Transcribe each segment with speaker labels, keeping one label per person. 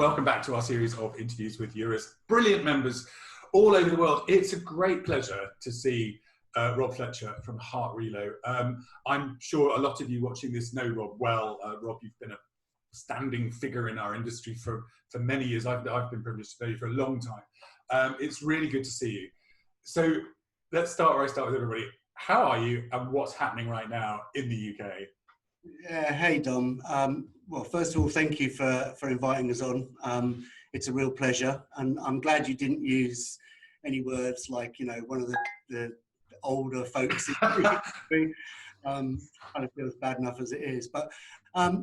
Speaker 1: welcome back to our series of interviews with Euro's brilliant members all over the world. It's a great pleasure to see Rob Fletcher from Heart Relo. I'm sure a lot of you watching this know Rob well. Rob, you've been a standing figure in our industry for many years. I've been privileged to know you for a long time. It's really good to see you. So let's start where I start with everybody. How are you and what's happening right now in the UK?
Speaker 2: Yeah, hey Dom. Well, first of all, thank you for inviting us on. It's a real pleasure, and I'm glad you didn't use any words like, you know, one of the older folks. Kind of feels bad enough as it is, but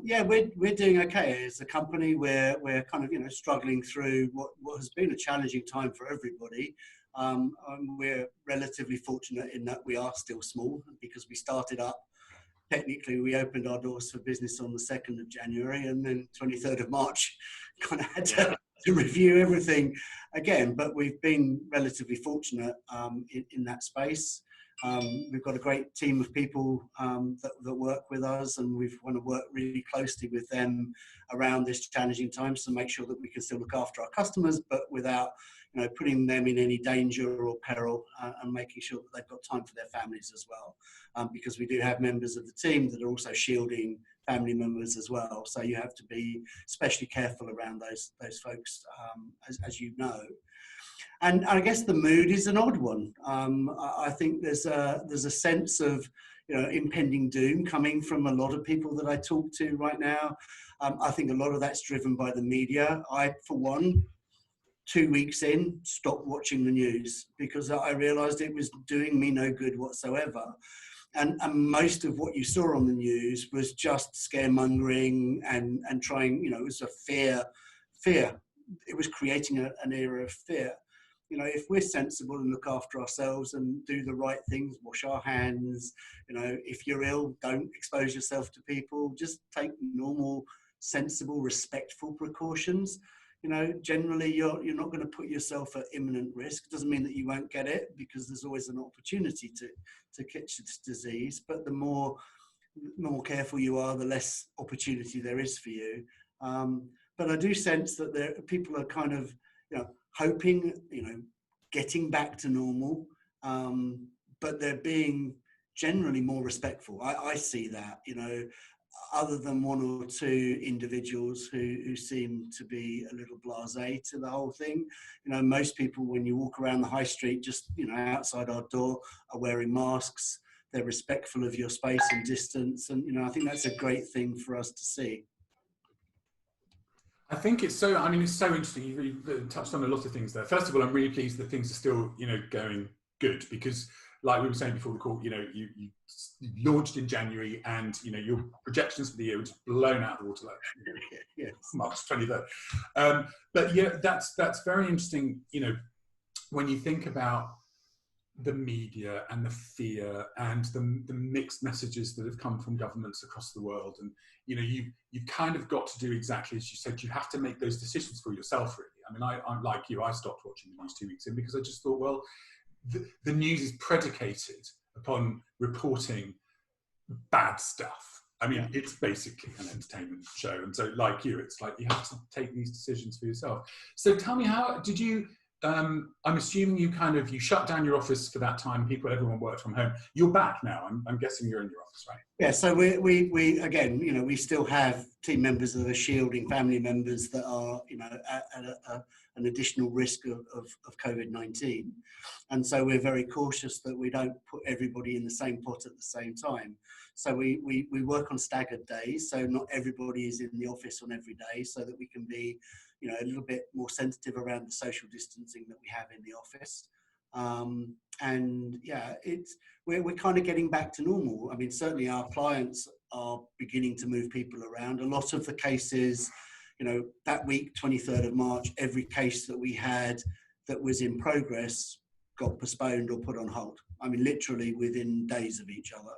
Speaker 2: yeah, we're doing okay as a company. We're kind of, you know, struggling through what has been a challenging time for everybody. We're relatively fortunate in that we are still small because we started up. Technically, we opened our doors for business on the 2nd of January, and then 23rd of March kind of had to review everything again. But we've been relatively fortunate in that space. We've got a great team of people that work with us, and we want to work really closely with them around this challenging times to make sure that we can still look after our customers, but without, you know, putting them in any danger or peril, and making sure that they've got time for their families as well. Because we do have members of the team that are also shielding family members as well. So you have to be especially careful around those folks, as you know. And I guess the mood is an odd one. I think there's a sense of, you know, impending doom coming from a lot of people that I talk to right now. I think a lot of that's driven by the media. I, for one, 2 weeks in, stopped watching the news because I realised it was doing me no good whatsoever. And most of what you saw on the news was just scaremongering and trying, you know, it was a fear. It was creating an era of fear. You know, if we're sensible and look after ourselves and do the right things, wash our hands, you know, if you're ill, don't expose yourself to people, just take normal, sensible, respectful precautions. You know, generally you're not going to put yourself at imminent risk. It doesn't mean that you won't get it, because there's always an opportunity to catch this disease. But the more careful you are, the less opportunity there is for you. But I do sense that people are kind of, you know, hoping, you know, getting back to normal, but they're being generally more respectful. I see that, you know, other than one or two individuals who seem to be a little blasé to the whole thing. You know, most people, when you walk around the high street, just, you know, outside our door, are wearing masks. They're respectful of your space and distance. And, you know, I think that's a great thing for us to see.
Speaker 1: I think it's so, I mean, it's so interesting. You touched on a lot of things there. First of all, I'm really pleased that things are still, you know, going good, because like we were saying before the call, you know, you launched in January, and, you know, your projections for the year were just blown out of the water, like,
Speaker 2: Yes.
Speaker 1: March 23rd. But yeah, that's very interesting, you know, when you think about the media and the fear and the mixed messages that have come from governments across the world. And, you know, you've kind of got to do exactly as you said. You have to make those decisions for yourself, really. I mean, I'm like you, I stopped watching the news 2 weeks in, because I just thought, well, the news is predicated upon reporting bad stuff. I mean, it's basically an entertainment show. And so, like you, it's like you have to take these decisions for yourself. So tell me, how did you, I'm assuming you shut down your office for that time. Everyone worked from home. You're back now. I'm guessing you're in your office, right?
Speaker 2: Yeah. So we again, you know, we still have team members that are shielding family members that are, you know, at an additional risk of COVID-19, and so we're very cautious that we don't put everybody in the same pot at the same time. So we work on staggered days, so not everybody is in the office on every day, so that we can be, you know, a little bit more sensitive around the social distancing that we have in the office. And yeah, we're kind of getting back to normal. I mean, certainly our clients are beginning to move people around. A lot of the cases, you know, that week, 23rd of March, every case that we had that was in progress got postponed or put on hold. I mean, literally within days of each other.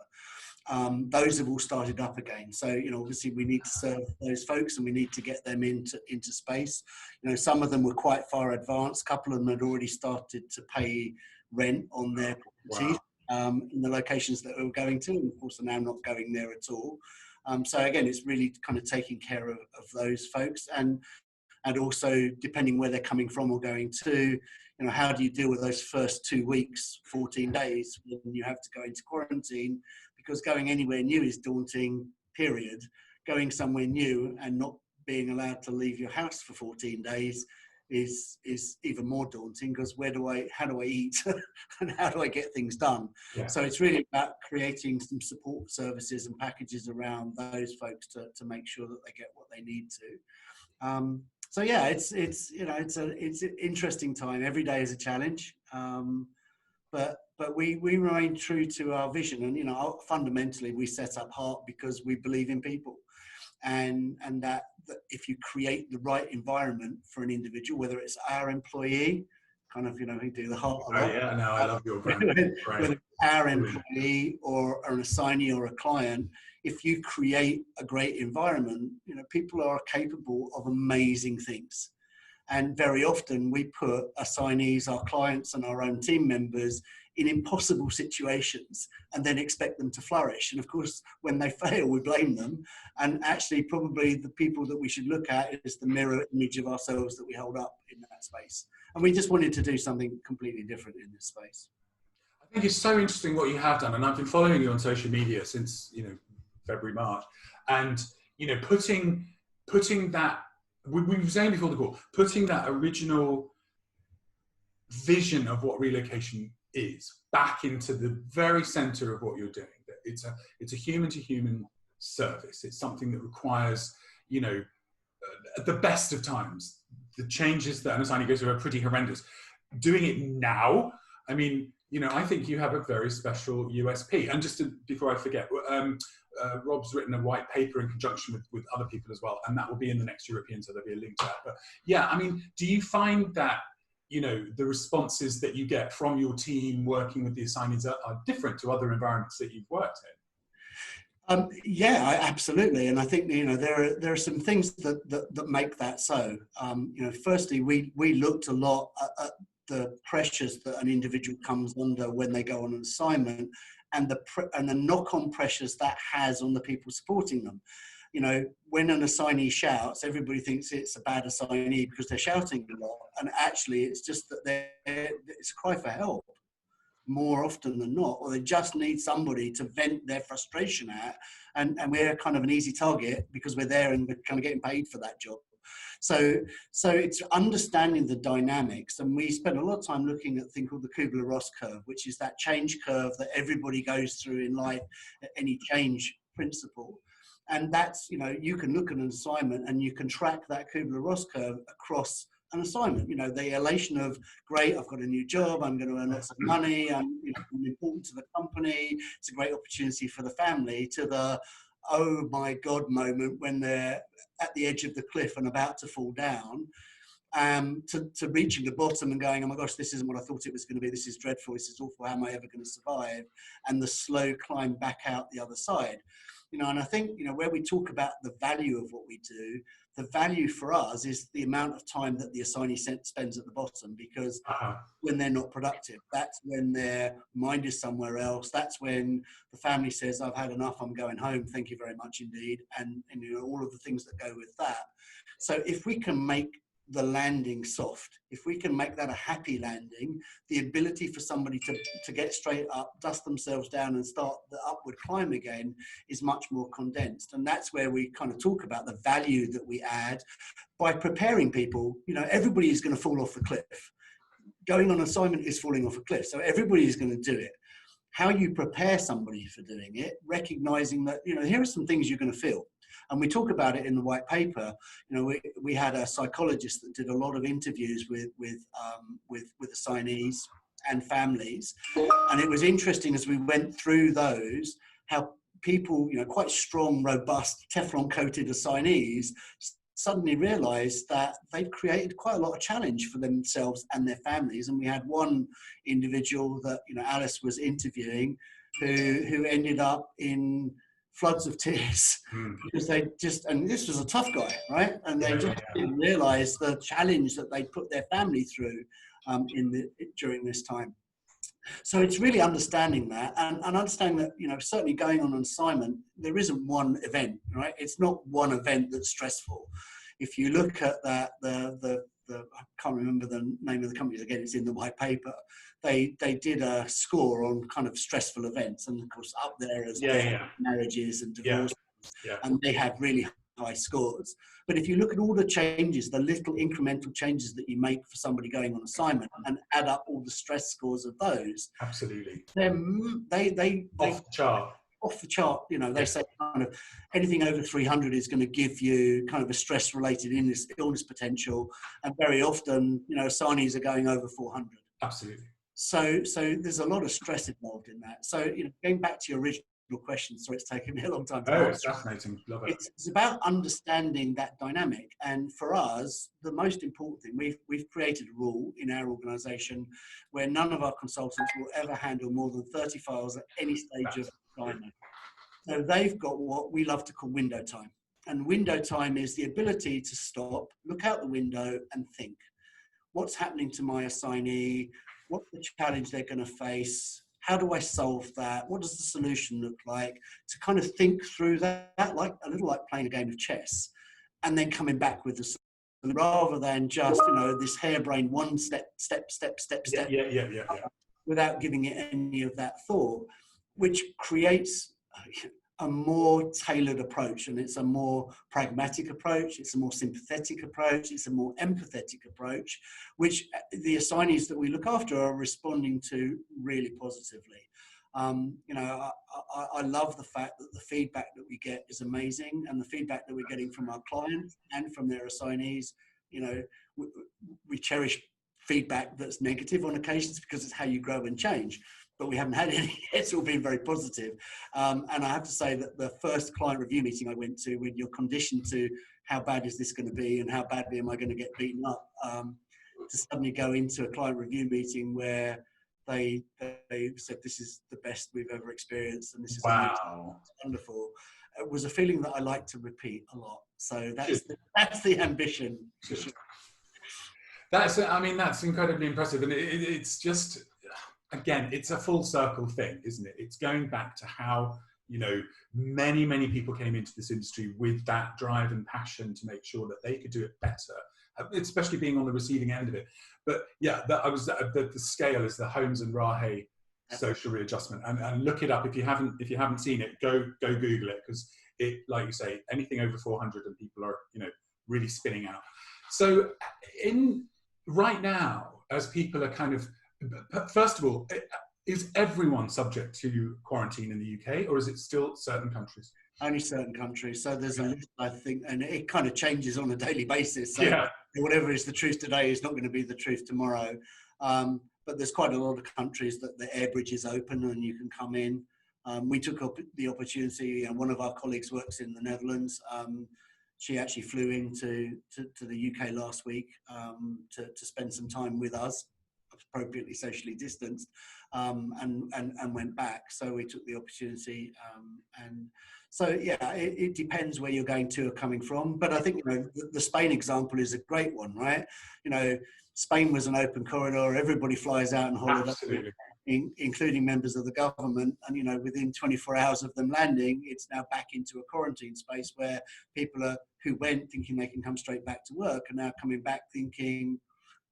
Speaker 2: Those have all started up again. So, you know, obviously we need to serve those folks, and we need to get them into space. You know, some of them were quite far advanced. A couple of them had already started to pay rent on their properties. Wow. In the locations that we were going to, and of course are now not going there at all. So again, it's really kind of taking care of those folks. And and also depending where they're coming from or going to, you know, how do you deal with those first 2 weeks, 14 days when you have to go into quarantine, because going anywhere new is daunting, period. Going somewhere new and not being allowed to leave your house for 14 days is even more daunting, because how do I eat and how do I get things done?
Speaker 1: Yeah.
Speaker 2: So it's really about creating some support services and packages around those folks to make sure that they get what they need to. So yeah, it's an interesting time. Every day is a challenge, but we remain true to our vision, and you know, fundamentally we set up Heart because we believe in people, and that if you create the right environment for an individual, whether it's our employee, kind of, you know, we do the Heart a lot.
Speaker 1: Oh yeah, no, I love your brand.
Speaker 2: Whether it's our employee or an assignee or a client, if you create a great environment, you know, people are capable of amazing things. And very often we put assignees, our clients and our own team members in impossible situations and then expect them to flourish. And of course, when they fail, we blame them. And actually probably the people that we should look at is the mirror image of ourselves that we hold up in that space. And we just wanted to do something completely different in this space.
Speaker 1: I think it's so interesting what you have done. And I've been following you on social media since, you know, February, March. And, you know, putting that, we were saying before the call, putting that original vision of what relocation is back into the very center of what you're doing. It's a human to human service. It's something that requires, you know, at the best of times, the changes that an assignee goes through are pretty horrendous. Doing it now, I mean, you know, I think you have a very special USP. And just before I forget, Rob's written a white paper in conjunction with other people as well, and that will be in the next European, so there'll be a link to that. But yeah, I mean, do you find that, you know, the responses that you get from your team working with the assignees are different to other environments that you've worked in?
Speaker 2: Yeah, absolutely. And I think, you know, there are some things that make that so. You know, firstly, we looked a lot at the pressures that an individual comes under when they go on an assignment, and the knock-on pressures that has on the people supporting them. You know, when an assignee shouts, everybody thinks it's a bad assignee because they're shouting a lot. And actually, it's just that it's a cry for help more often than not, or they just need somebody to vent their frustration at. And we're kind of an easy target because we're there and we're kind of getting paid for that job. So it's understanding the dynamics. And we spend a lot of time looking at a thing called the Kubler-Ross curve, which is that change curve that everybody goes through in life, any change principle. And that's, you know, you can look at an assignment and you can track that Kubler-Ross curve across an assignment. You know, the elation of, great, I've got a new job, I'm going to earn lots of money, I'm important to the company, it's a great opportunity for the family, to the, oh my God moment when they're at the edge of the cliff and about to fall down, to reaching the bottom and going, oh my gosh, this isn't what I thought it was going to be, this is dreadful, this is awful, how am I ever going to survive? And the slow climb back out the other side. You know, and I think, you know, where we talk about the value of what we do, the value for us is the amount of time that the assignee spends at the bottom, because when they're not productive, that's when their mind is somewhere else. That's when the family says, I've had enough, I'm going home, thank you very much indeed. And you know, all of the things that go with that. So if we can make the landing soft, if we can make that a happy landing, the ability for somebody to get straight up, dust themselves down and start the upward climb again is much more condensed. And that's where we kind of talk about the value that we add by preparing people. You know, everybody is going to fall off a cliff. Going on assignment is falling off a cliff, so everybody is going to do it. How you prepare somebody for doing it, recognizing that, you know, here are some things you're going to feel. And we talk about it in the white paper. You know, we had a psychologist that did a lot of interviews with assignees and families, and it was interesting as we went through those, how people, you know, quite strong, robust, Teflon-coated assignees suddenly realised that they'd created quite a lot of challenge for themselves and their families. And we had one individual that, you know, Alice was interviewing, who ended up in floods of tears because they just, and this was a tough guy, right? And they just didn't realize the challenge that they put their family through during this time. So it's really understanding that and understanding that, you know, certainly going on an assignment, there isn't one event, right? It's not one event that's stressful. if you look at that, I can't remember the name of the company again, it's in the white paper. They did a score on kind of stressful events, and of course up there as marriages and divorces, and they had really high scores. But if you look at all the changes, the little incremental changes that you make for somebody going on assignment, and add up all the stress scores of those,
Speaker 1: absolutely,
Speaker 2: then they
Speaker 1: off the chart.
Speaker 2: Off the chart, you know, they say kind of anything over 300 is going to give you kind of a stress-related illness potential, and very often, you know, assignees are going over 400.
Speaker 1: Absolutely.
Speaker 2: So there's a lot of stress involved in that. So, you know, going back to your original question, sorry it's taken me a long time to answer.
Speaker 1: It's fascinating. Love it.
Speaker 2: It's about understanding that dynamic, and for us, the most important thing, we've created a rule in our organisation where none of our consultants will ever handle more than 30 files at any stage of assignment. So they've got what we love to call window time, and window time is the ability to stop, look out the window, and think, what's happening to my assignee? What's the challenge they're going to face? How do I solve that? What does the solution look like? To kind of think through that, like a little like playing a game of chess, and then coming back with the solution, rather than just, you know, this harebrained one step, without giving it any of that thought, which creates a more tailored approach, and it's a more pragmatic approach, it's a more sympathetic approach, it's a more empathetic approach, which the assignees that we look after are responding to really positively. You know, I love the fact that the feedback that we get is amazing, and the feedback that we're getting from our clients and from their assignees, you know, we cherish feedback that's negative on occasions because it's how you grow and change. But we haven't had any. It's all been very positive. And I have to say that the first client review meeting I went to, when you're conditioned to how bad is this going to be and how badly am I going to get beaten up, to suddenly go into a client review meeting where they said this is the best we've ever experienced and this is wonderful. It was a feeling that I like to repeat a lot. So that's the ambition.
Speaker 1: That's incredibly impressive, and it's just, again, it's a full circle thing, isn't it? It's going back to how, you know, many people came into this industry with that drive and passion to make sure that they could do it better, especially being on the receiving end of it. But yeah, the scale is the Holmes and Rahe social readjustment, and look it up if you haven't seen it. Go Google it, because it, like you say, anything over 400 and people are, you know, really spinning out. So right now, as people are kind of, first of all, is everyone subject to quarantine in the UK, or is it still certain countries?
Speaker 2: Only certain countries. So there's a list, I think, and it kind of changes on a daily basis. So whatever is the truth today is not going to be the truth tomorrow. But there's quite a lot of countries that the air bridge is open and you can come in. We took up the opportunity, and one of our colleagues works in the Netherlands. She actually flew into to the UK last week to spend some time with us, appropriately socially distanced, and went back. So we took the opportunity, and so yeah, it depends where you're going to or coming from. But I think, you know, the Spain example is a great one, right? You know, Spain was an open corridor. Everybody flies out on holiday, including members of the government. And, you know, within 24 hours of them landing, it's now back into a quarantine space where people who went thinking they can come straight back to work are now coming back thinking,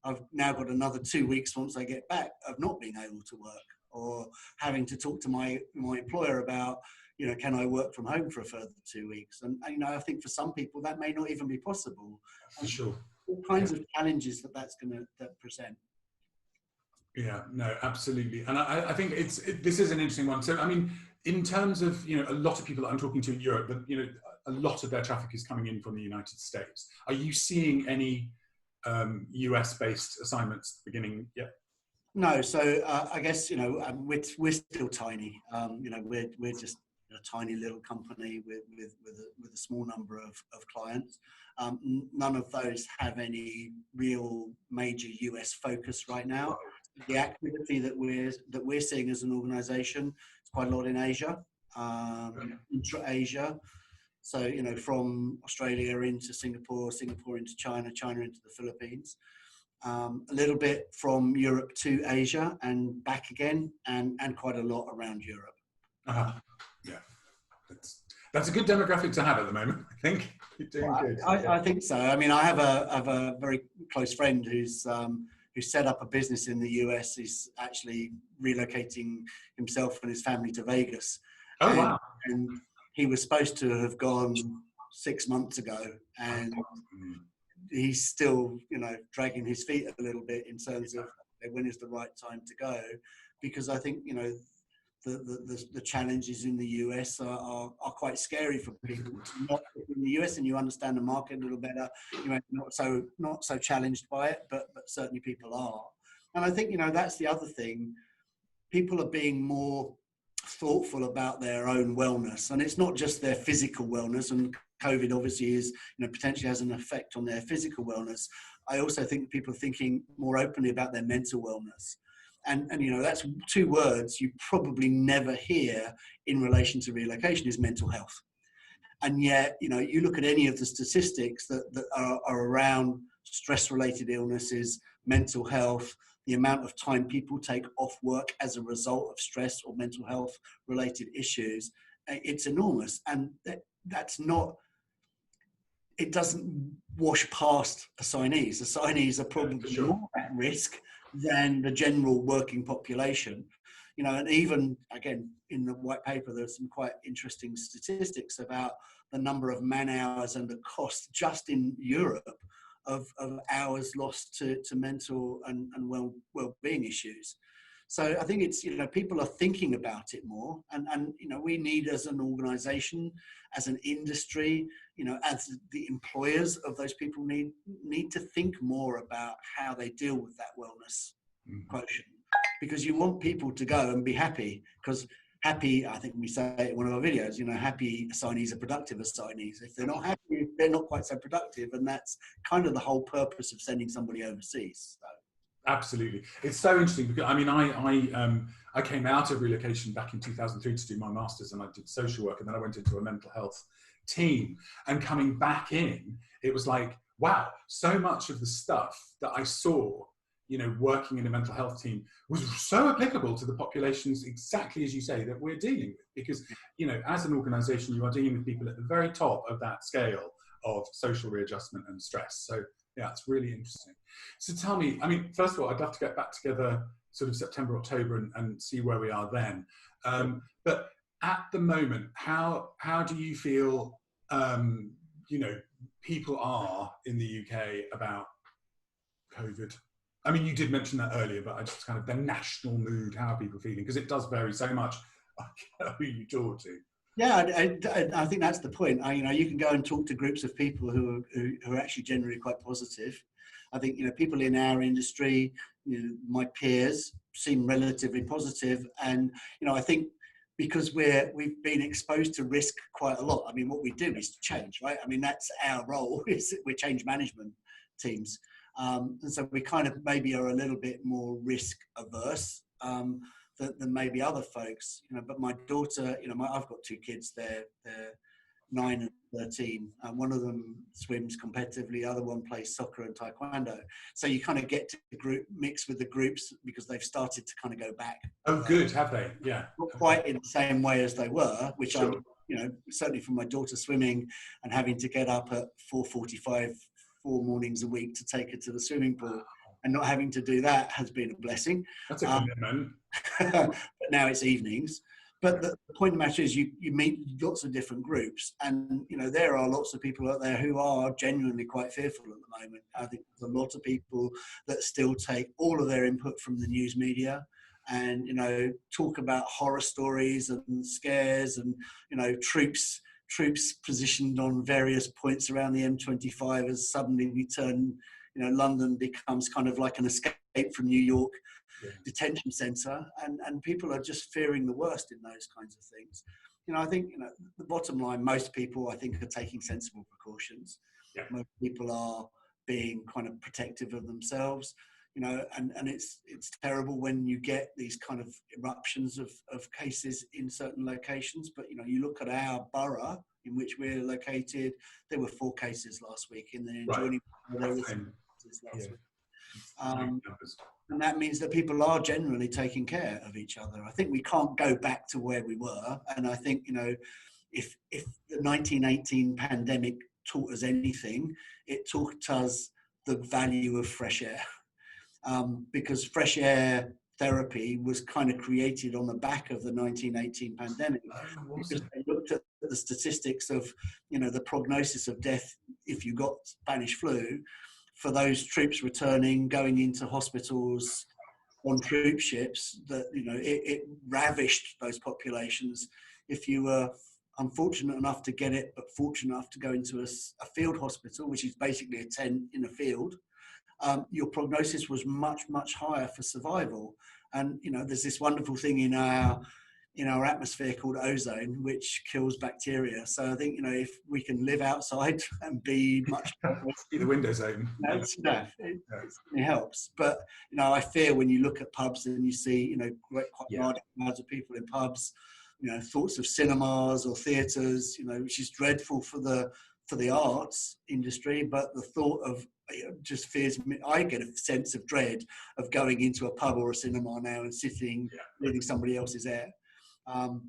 Speaker 2: I've now got another 2 weeks once I get back of not being able to work, or having to talk to my employer about, you know, can I work from home for a further 2 weeks? And you know, I think for some people that may not even be possible.
Speaker 1: For sure.
Speaker 2: All kinds of challenges that's going to present.
Speaker 1: Yeah, no, absolutely. And I think this is an interesting one. So, I mean, in terms of, you know, a lot of people that I'm talking to in Europe, that, you know, a lot of their traffic is coming in from the United States. Are you seeing any US-based assignments beginning yet?
Speaker 2: No, so I guess, you know, we're still tiny. You know, we're just a tiny little company with a small number of clients. None of those have any real major US focus right now. The activity that we're seeing as an organisation is quite a lot in Asia, intra-Asia. So, you know, from Australia into Singapore, Singapore into China, China into the Philippines. A little bit from Europe to Asia and back again, and quite a lot around Europe.
Speaker 1: Yeah. That's a good demographic to have at the moment, I think. You're doing
Speaker 2: Well,
Speaker 1: good.
Speaker 2: I think so. I mean, I have a very close friend who's who set up a business in the US. He's actually relocating himself and his family to Vegas,
Speaker 1: Oh,
Speaker 2: and,
Speaker 1: wow.
Speaker 2: and he was supposed to have gone 6 months ago, and he's still, dragging his feet a little bit in terms of when is the right time to go, because I think, the challenges in the US are quite scary for people. Not in the US, and you understand the market a little better. You're not so challenged by it, but certainly people are. And I think, that's the other thing. People are being more thoughtful about their own wellness, and it's not just their physical wellness. And COVID obviously is, potentially has an effect on their physical wellness. I also think people are thinking more openly about their mental wellness. And that's two words you probably never hear in relation to relocation is mental health. And yet, you look at any of the statistics that are around stress-related illnesses, mental health, the amount of time people take off work as a result of stress or mental health related issues, it's enormous. And that's not, it doesn't wash past assignees. Assignees are probably more at risk than the general working population. And even, again, in the white paper, there's some quite interesting statistics about the number of man hours and the cost just in Europe of hours lost to mental and well-being issues. So I think it's, people are thinking about it more, and we need, as an organization, as an industry, as the employers of those people need to think more about how they deal with that wellness quotient, because you want people to go and be happy, because happy, I think we say it in one of our videos, happy assignees are productive assignees. If they're not happy, they're not quite so productive, and that's kind of the whole purpose of sending somebody overseas. So.
Speaker 1: Absolutely. It's so interesting because I came out of relocation back in 2003 to do my master's, and I did social work, and then I went into a mental health team, and coming back in, it was like, wow, so much of the stuff that I saw, working in a mental health team was so applicable to the populations, exactly as you say, that we're dealing with, because, as an organization, you are dealing with people at the very top of that scale of social readjustment and stress. So yeah, it's really interesting. So tell me, first of all, I'd love to get back together sort of September, October and see where we are then. But at the moment, how do you feel, people are in the UK about COVID? You did mention that earlier, but I just kind of the national mood, how are people feeling? Because it does vary so much who you talk to.
Speaker 2: Yeah, I think that's the point. You can go and talk to groups of people who are actually generally quite positive. I think, people in our industry, my peers, seem relatively positive. And, I think because we've been exposed to risk quite a lot. What we do is change, right? That's our role, is we're change management teams. And so we kind of maybe are a little bit more risk averse than maybe other folks, but my daughter, I've got two kids, they're 9 and 13. One of them swims competitively, the other one plays soccer and taekwondo. So you kind of get to mix with the groups because they've started to kind of go back.
Speaker 1: Oh, good, have they? Yeah.
Speaker 2: Not quite in the same way as they were, which
Speaker 1: sure.
Speaker 2: Certainly from my daughter swimming and having to get up at 4:45, 4 mornings a week to take her to the swimming pool. And not having to do that has been a blessing.
Speaker 1: That's a commitment.
Speaker 2: But now it's evenings. But the point of the matter is you meet lots of different groups, and there are lots of people out there who are genuinely quite fearful at the moment. I think there's a lot of people that still take all of their input from the news media and talk about horror stories and scares and troops positioned on various points around the M25 as suddenly we turn London becomes kind of like an escape from New York detention centre, and people are just fearing the worst in those kinds of things. I think the bottom line, most people I think are taking sensible precautions.
Speaker 1: Yeah.
Speaker 2: Most people are being kind of protective of themselves, and it's terrible when you get these kind of eruptions of cases in certain locations. But you look at our borough in which we're located, there were 4 cases last week. In the adjoining there was last week. And that means that people are generally taking care of each other. I think we can't go back to where we were. And I think, if the 1918 pandemic taught us anything, it taught us the value of fresh air. Because fresh air therapy was kind of created on the back of the 1918 pandemic, because they looked at the statistics of, the prognosis of death if you got Spanish flu for those troops returning, going into hospitals on troop ships, that, it ravished those populations. If you were unfortunate enough to get it, but fortunate enough to go into a field hospital, which is basically a tent in a field, your prognosis was much, much higher for survival. And, there's this wonderful thing in our atmosphere called ozone, which kills bacteria. So I think, if we can live outside and be much
Speaker 1: see the windows open,
Speaker 2: it helps. But, I fear when you look at pubs and you see, quite large amounts of people in pubs, thoughts of cinemas or theatres, which is dreadful for the arts industry, but the thought of just fears me. I get a sense of dread of going into a pub or a cinema now and sitting, breathing somebody else's air. And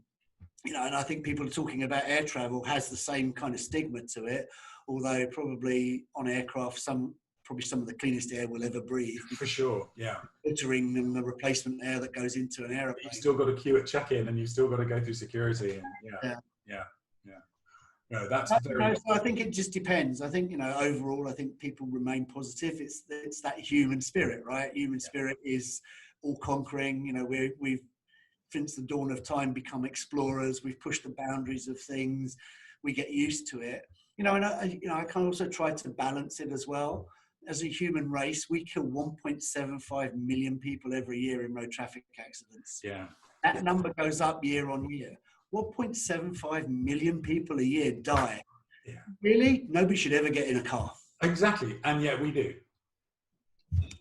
Speaker 2: I think people are talking about air travel has the same kind of stigma to it, although probably on aircraft, some of the cleanest air we'll ever breathe.
Speaker 1: For sure, yeah.
Speaker 2: Filtering and the replacement air that goes into an aeroplane.
Speaker 1: You've still got to queue at check-in, and you've still got to go through security. And no, that's very.
Speaker 2: So I think it just depends. I think, overall, I think people remain positive. It's that human spirit, right? Human spirit is all conquering. We've since the dawn of time become explorers. We've pushed the boundaries of things. We get used to it. And I can also try to balance it as well. As a human race, we kill 1.75 million people every year in road traffic accidents.
Speaker 1: Yeah.
Speaker 2: That number goes up year on year. 1.75 million people a year die.
Speaker 1: Yeah.
Speaker 2: Really? Nobody should ever get in a car.
Speaker 1: Exactly. And yet we do.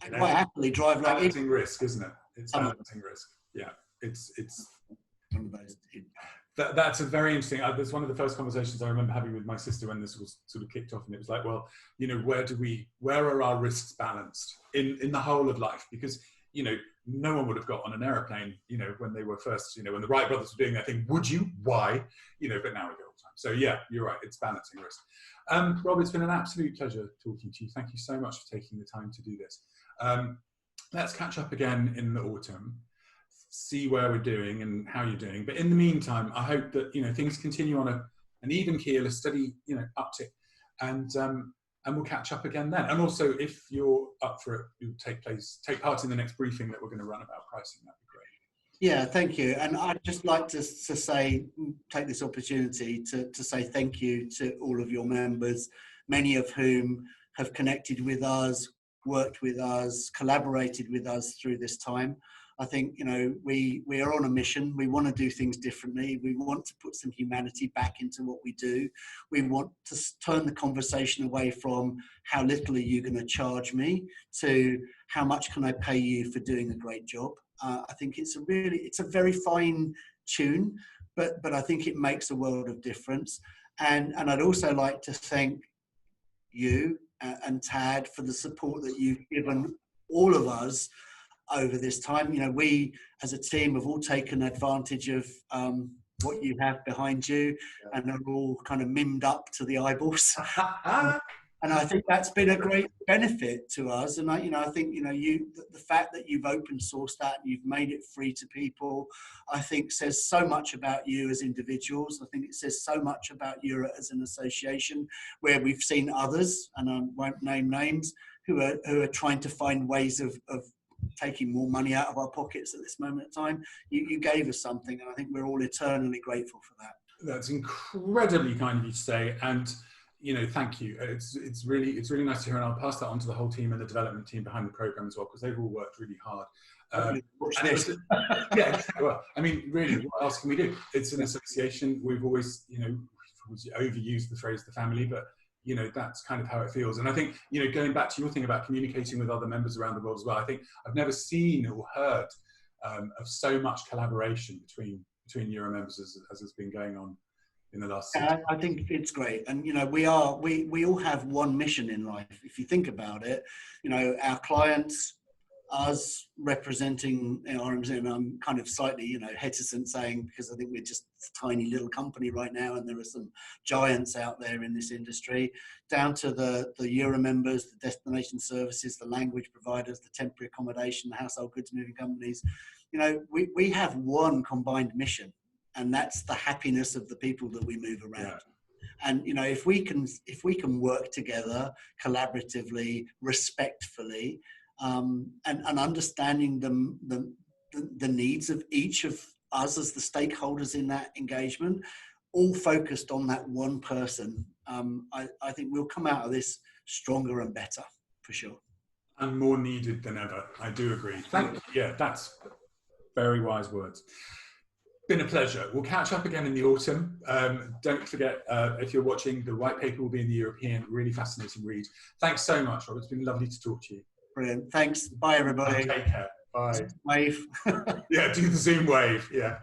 Speaker 2: I quite happily drive like
Speaker 1: balancing risk, isn't it? It's balancing risk. Yeah. It's
Speaker 2: one of those.
Speaker 1: That's a very interesting. That's one of the first conversations I remember having with my sister when this was sort of kicked off, and it was like, well, where are our risks balanced in the whole of life? Because no one would have got on an aeroplane, when they were first, when the Wright brothers were doing their thing. Would you? Why? But now we go all the time. So yeah, you're right. It's balancing risk. Rob, it's been an absolute pleasure talking to you. Thank you so much for taking the time to do this. Let's catch up again in the autumn, see where we're doing and how you're doing. But in the meantime, I hope that, things continue on an even keel, a steady, uptick, and we'll catch up again then. And also, if you're up for it, you'll take part in the next briefing that we're going to run about pricing. That'd be great.
Speaker 2: Yeah, thank you. And I'd just like to take this opportunity to say thank you to all of your members, many of whom have connected with us, worked with us, collaborated with us through this time. I think, we are on a mission. We want to do things differently. We want to put some humanity back into what we do. We want to turn the conversation away from how little are you going to charge me to how much can I pay you for doing a great job. I think it's a very fine tune, but I think it makes a world of difference. And I'd also like to thank you and Tad for the support that you've given all of us over this time. We as a team have all taken advantage of what you have behind you, and are all kind of mimmed up to the eyeballs. And I think that's been a great benefit to us. And I think the fact that you've open sourced that and you've made it free to people, I think says so much about you as individuals. I think it says so much about you as an association, where we've seen others, and I won't name names, who are trying to find ways of taking more money out of our pockets at this moment in time. You gave us something, and I think we're all eternally grateful for that.
Speaker 1: That's incredibly kind of you to say, and thank you. It's really nice to hear, and I'll pass that on to the whole team and the development team behind the program as well, because they've all worked really hard. Well, I mean, really, what else can we do? It's an association. We've always, overused the phrase "the family," but that's kind of how it feels. And I think, going back to your thing about communicating with other members around the world as well, I think I've never seen or heard of so much collaboration between Euro members as has been going on in the last 6 months.
Speaker 2: I think it's great. And, we all have one mission in life. If you think about it, our clients us representing RMZ, and I'm kind of slightly, you know, hesitant saying, because I think we're just a tiny little company right now, and there are some giants out there in this industry, down to the Euro members, the destination services, the language providers, the temporary accommodation, the household goods moving companies. You know, we have one combined mission, and that's the happiness of the people that we move around. Yeah. And you know, if we can work together collaboratively, respectfully, and understanding the needs of each of us as the stakeholders in that engagement, all focused on that one person, I think we'll come out of this stronger and better, for sure.
Speaker 1: And more needed than ever. I do agree. Thank you. Yeah, that's very wise words. Been a pleasure. We'll catch up again in the autumn. Don't forget, if you're watching, the white paper will be in the European. Really fascinating read. Thanks so much, Rob. It's been lovely to talk to you.
Speaker 2: Brilliant. Thanks. Bye, everybody.
Speaker 1: And take care. Bye.
Speaker 2: Wave.
Speaker 1: Yeah, do the Zoom wave. Yeah.